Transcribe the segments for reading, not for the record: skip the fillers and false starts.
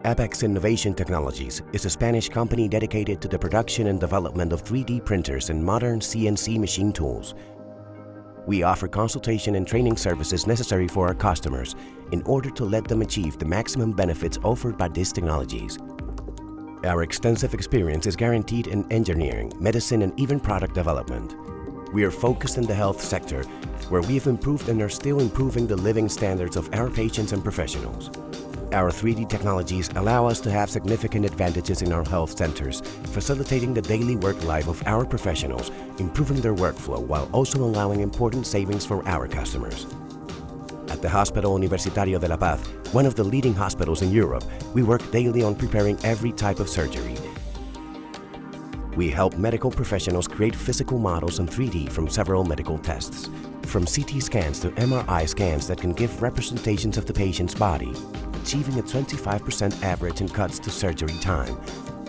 Abax Innovation Technologies is a Spanish company dedicated to the production and development of 3D printers and modern CNC machine tools. We offer consultation and training services necessary for our customers in order to let them achieve the maximum benefits offered by these technologies. Our extensive experience is guaranteed in engineering, medicine, and even product development. We are focused in the health sector, where we have improved and are still improving the living standards of our patients and professionals. Our 3D technologies allow us to have significant advantages in our health centers, facilitating the daily work life of our professionals, improving their workflow while also allowing important savings for our customers. At the Hospital Universitario de La Paz, one of the leading hospitals in Europe, we work daily on preparing every type of surgery. We help medical professionals create physical models in 3D from several medical tests, from CT scans to MRI scans that can give representations of the patient's body, achieving a 25% average in cuts to surgery time,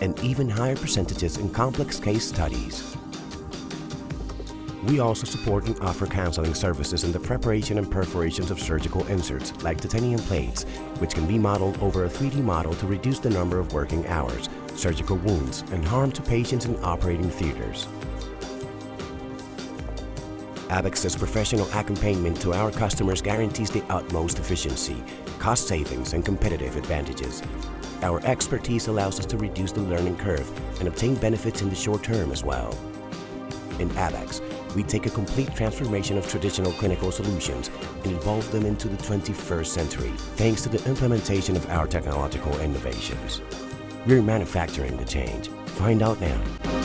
and even higher percentages in complex case studies. We also support and offer counseling services in the preparation and perforations of surgical inserts, like titanium plates, which can be modeled over a 3D model to reduce the number of working hours, surgical wounds, and harm to patients in operating theaters. Abax's professional accompaniment to our customers guarantees the utmost efficiency, cost savings, and competitive advantages. Our expertise allows us to reduce the learning curve and obtain benefits in the short term as well. In Abax, we take a complete transformation of traditional clinical solutions and evolve them into the 21st century thanks to the implementation of our technological innovations. We're manufacturing the change. Find out now.